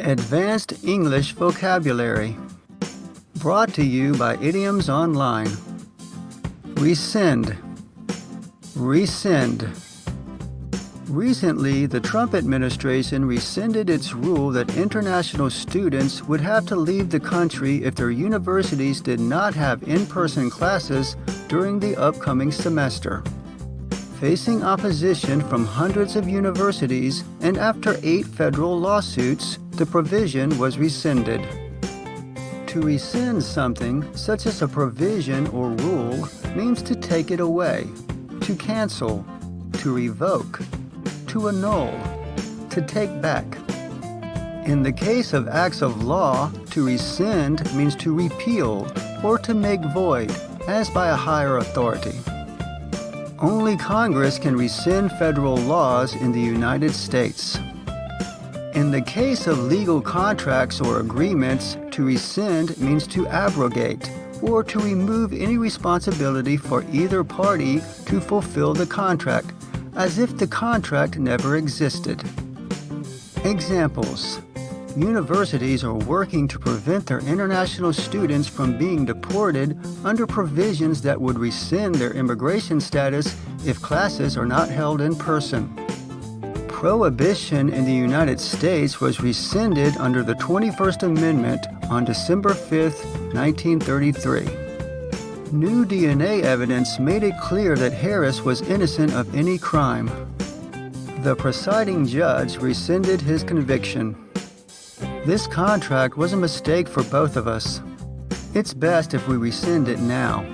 Advanced English Vocabulary. Brought to you by Idioms Online. Rescind. Rescind. Recently, the Trump administration rescinded its rule that international students would have to leave the country if their universities did not have in-person classes during the upcoming semester. Facing opposition from hundreds of universities and after 8 federal lawsuits, the provision was rescinded. To rescind something, such as a provision or rule, means to take it away, to cancel, to revoke, to annul, to take back. In the case of acts of law, to rescind means to repeal or to make void, as by a higher authority. Only Congress can rescind federal laws in the United States. In the case of legal contracts or agreements, to rescind means to abrogate or to remove any responsibility for either party to fulfill the contract, as if the contract never existed. Examples: universities are working to prevent their international students from being deported under provisions that would rescind their immigration status if classes are not held in person. Prohibition in the United States was rescinded under the 21st Amendment on December 5, 1933. New DNA evidence made it clear that Harris was innocent of any crime. The presiding judge rescinded his conviction. This contract was a mistake for both of us. It's best if we rescind it now.